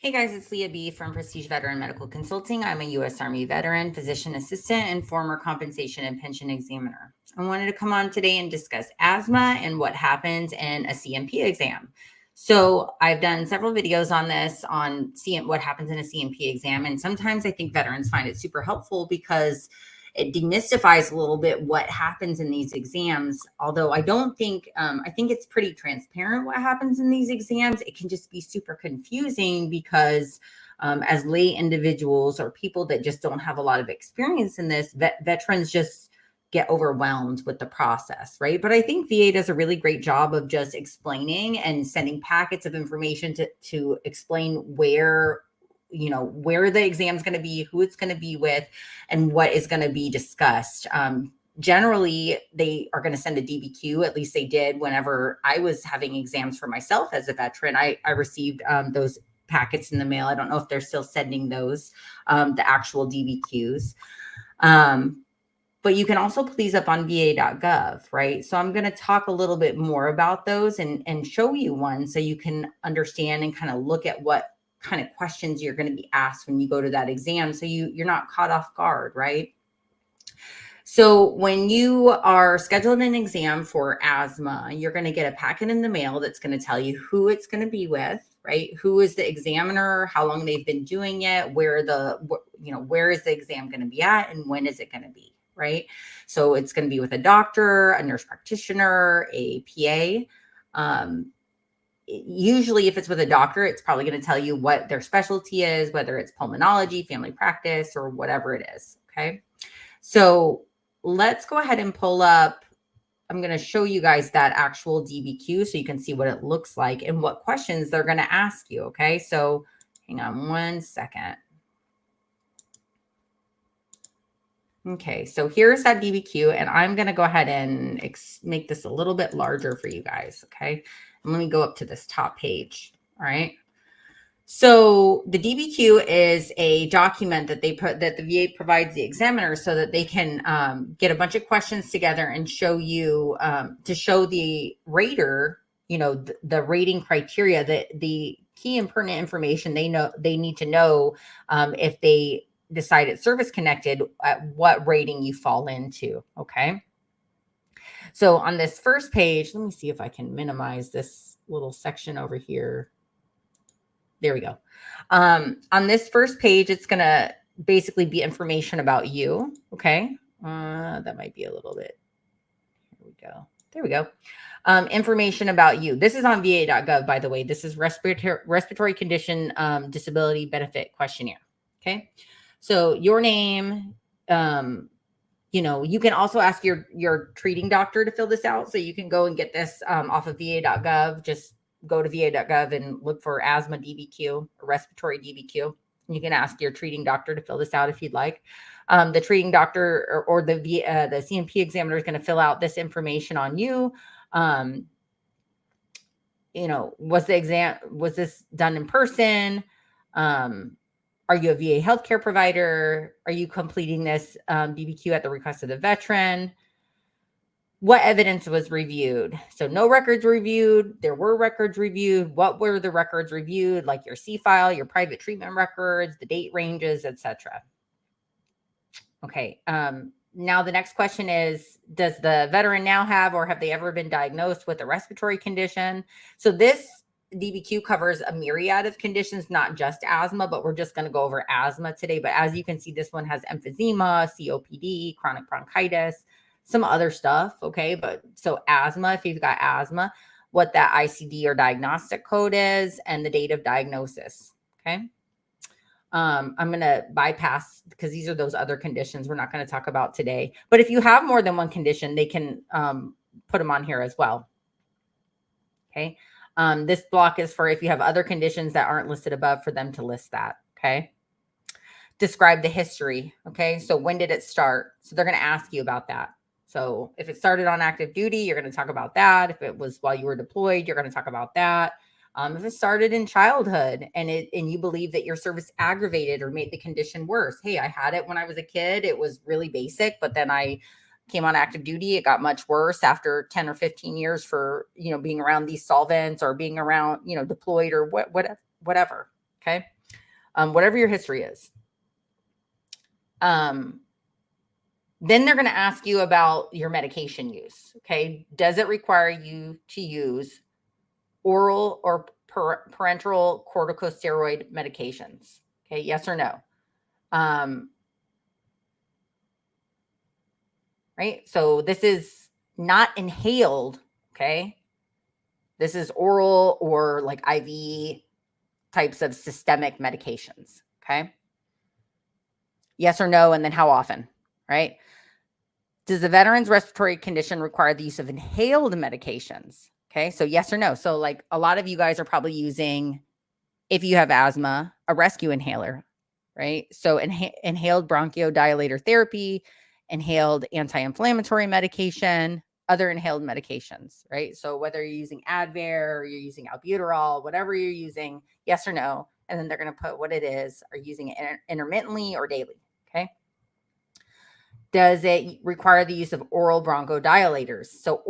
Hey guys, it's Leah B from Prestige Veteran Medical Consulting. I'm a U.S. Army veteran, physician assistant, and former compensation and pension examiner. I wanted to come on today and discuss asthma and what happens in a C&P exam. So I've done several videos on this, on what happens in a C&P exam, and sometimes I think veterans find it super helpful because it demystifies a little bit what happens in these exams. Although I don't think, I think it's pretty transparent what happens in these exams. It can just be super confusing because as lay individuals or people that just don't have a lot of experience in this, veterans just get overwhelmed with the process, right? But I think VA does a really great job of just explaining and sending packets of information to explain where the exam is going to be, who it's going to be with, and what is going to be discussed. Generally, they are going to send a DBQ. At least they did whenever I was having exams for myself as a veteran. I received those packets in the mail. I don't know if they're still sending those, the actual DBQs. But you can also please up on VA.gov, right? So I'm going to talk a little bit more about those and show you one so you can understand and kind of look at what kind of questions you're going to be asked when you go to that exam, so you're not caught off guard, right? So when you are scheduled an exam for asthma, you're going to get a packet in the mail that's going to tell you who it's going to be with, right? Who is the examiner, how long they've been doing it, where is the exam going to be at, and when is it going to be, right? So it's going to be with a doctor, a nurse practitioner, a PA. Usually if it's with a doctor, it's probably going to tell you what their specialty is, whether it's pulmonology, family practice, or whatever it is. Okay. So let's go ahead and pull up. I'm going to show you guys that actual DBQ so you can see what it looks like and what questions they're going to ask you. Okay. So hang on one second. Okay. So here's that DBQ, and I'm going to go ahead and make this a little bit larger for you guys. Okay. And let me go up to this top page. All right. So the DBQ is a document that the VA provides the examiner so that they can get a bunch of questions together and show you to show the rater, the rating criteria, that the key and pertinent information they need to know if they decide it's service connected, at what rating you fall into. Okay. So on this first page, let me see if I can minimize this little section over here. There we go. On this first page, it's going to basically be information about you. Okay. That might be a little bit. Here we go. There we go. Information about you. This is on VA.gov, by the way. This is respiratory condition disability benefit questionnaire. Okay. So your name, you can also ask your treating doctor to fill this out. So you can go and get this off of VA.gov. Just go to VA.gov and look for asthma DBQ or respiratory DBQ. You can ask your treating doctor to fill this out if you'd like. The treating doctor or the C&P examiner is going to fill out this information on you. Was this done in person? Are you a VA healthcare provider? Are you completing this DBQ at the request of the veteran? What evidence was reviewed? So no records reviewed. There were records reviewed. What were the records reviewed? Like your C file, your private treatment records, the date ranges, etc. Okay. Now the next question is, does the veteran now have, or have they ever been diagnosed with a respiratory condition? So this DBQ covers a myriad of conditions, not just asthma, but we're just going to go over asthma today. But as you can see, this one has emphysema, COPD, chronic bronchitis, some other stuff. Okay. But so asthma, if you've got asthma, what that ICD or diagnostic code is, and the date of diagnosis. Okay. I'm going to bypass because these are those other conditions we're not going to talk about today. But if you have more than one condition, they can put them on here as well. Okay. This block is for if you have other conditions that aren't listed above, for them to list that. Okay. Describe the history. Okay. So when did it start? So they're going to ask you about that. So if it started on active duty, you're going to talk about that. If it was while you were deployed, you're going to talk about that. If it started in childhood and you believe that your service aggravated or made the condition worse. Hey, I had it when I was a kid. It was really basic, but then I came on active duty. It got much worse after 10 or 15 years for, being around these solvents or being around, deployed or whatever. Okay. Whatever your history is. Then they're going to ask you about your medication use. Okay. Does it require you to use oral or parenteral corticosteroid medications? Okay. Yes or no? Right. So this is not inhaled. Okay. This is oral or like IV types of systemic medications. Okay. Yes or no, and then how often, right? Does the veteran's respiratory condition require the use of inhaled medications? Okay, so yes or no. So, like a lot of you guys are probably using, if you have asthma, a rescue inhaler, right? So, inhaled bronchodilator therapy, inhaled anti inflammatory medication, other inhaled medications, right? So, whether you're using Advair or you're using albuterol, whatever you're using, yes or no. And then they're going to put what it is, are using it intermittently or daily, okay? Does it require the use of oral bronchodilators? So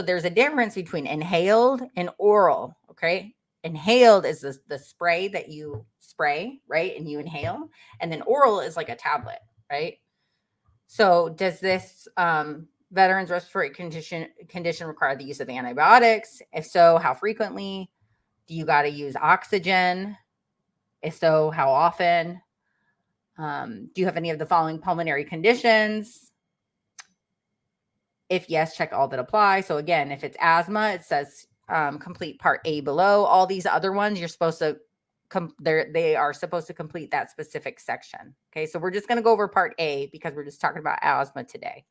there's a difference between inhaled and oral, okay? Inhaled is the spray that you spray, right? And you inhale. And then oral is like a tablet, right? So does this veteran's respiratory condition require the use of antibiotics? If so, how frequently? Do you got to use oxygen? If so, how often? Do you have any of the following pulmonary conditions? If yes, check all that apply. So again, if it's asthma, it says complete part A below. All these other ones, you're supposed to they are supposed to complete that specific section. Okay, so we're just going to go over part A because we're just talking about asthma today.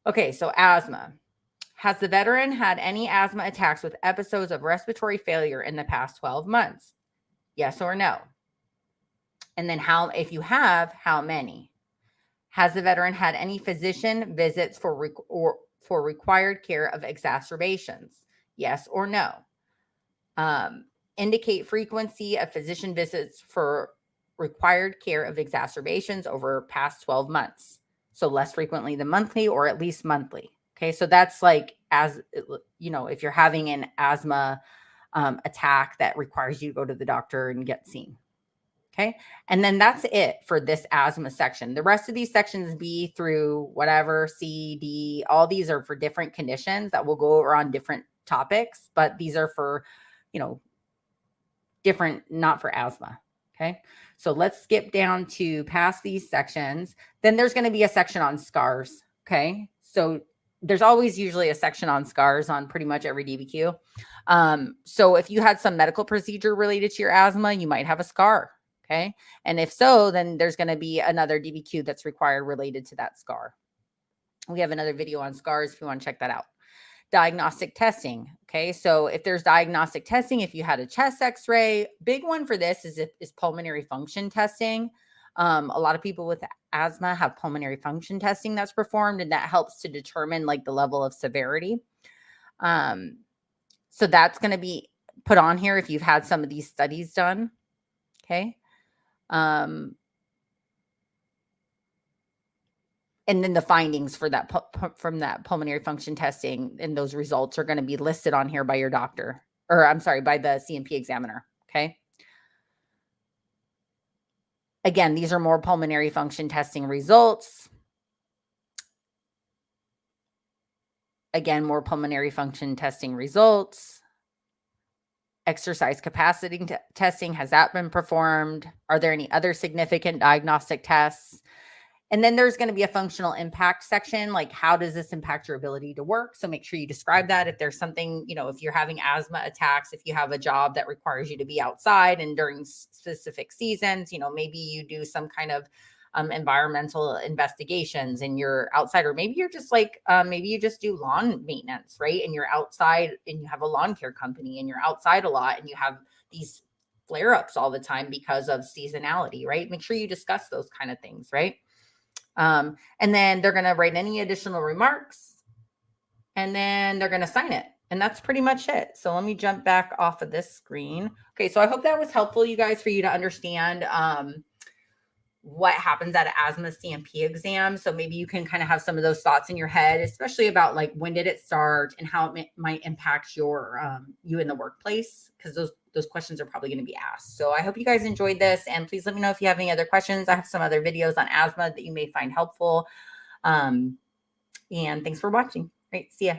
Okay, so asthma. Has the veteran had any asthma attacks with episodes of respiratory failure in the past 12 months? Yes or no? And then if you have, how many? Has the veteran had any physician visits for required care of exacerbations? Yes or no? Indicate frequency of physician visits for required care of exacerbations over past 12 months. So less frequently than monthly or at least monthly. Okay, so that's like, as you know, if you're having an asthma attack that requires you to go to the doctor and get seen. Okay. And then that's it for this asthma section. The rest of these sections, B through whatever, C, D, all these are for different conditions that will go over on different topics, but these are for, different, not for asthma. Okay. So let's skip down to past these sections. Then there's going to be a section on scars. Okay. So there's always usually a section on scars on pretty much every DBQ. So if you had some medical procedure related to your asthma, you might have a scar. Okay. And if so, then there's going to be another DBQ that's required related to that scar. We have another video on scars if you want to check that out. Diagnostic testing. Okay. So if there's diagnostic testing, if you had a chest x-ray, big one for this is pulmonary function testing. A lot of people with asthma have pulmonary function testing that's performed, and that helps to determine like the level of severity. So that's going to be put on here if you've had some of these studies done. Okay. And then the findings for that from that pulmonary function testing and those results are going to be listed on here by your doctor, or I'm sorry, by the C&P examiner. Okay. Again, these are more pulmonary function testing results. Again, more pulmonary function testing results. Exercise capacity testing, has that been performed? Are there any other significant diagnostic tests? And then there's going to be a functional impact section, like how does this impact your ability to work? So make sure you describe that. If there's something, if you're having asthma attacks, if you have a job that requires you to be outside and during specific seasons, maybe you do some kind of environmental investigations and you're outside, or maybe you're just like, maybe you just do lawn maintenance, right? And you're outside and you have a lawn care company and you're outside a lot and you have these flare-ups all the time because of seasonality, right? Make sure you discuss those kind of things, right? And then they're going to write any additional remarks and then they're going to sign it. And that's pretty much it. So let me jump back off of this screen. Okay. So I hope that was helpful, you guys, for you to understand, what happens at an asthma C&P exam. So maybe you can kind of have some of those thoughts in your head, especially about like when did it start and how it might impact your you in the workplace, because those questions are probably going to be asked. So I hope you guys enjoyed this, and please let me know if you have any other questions. I have some other videos on asthma that you may find helpful. And thanks for watching. All right, see ya.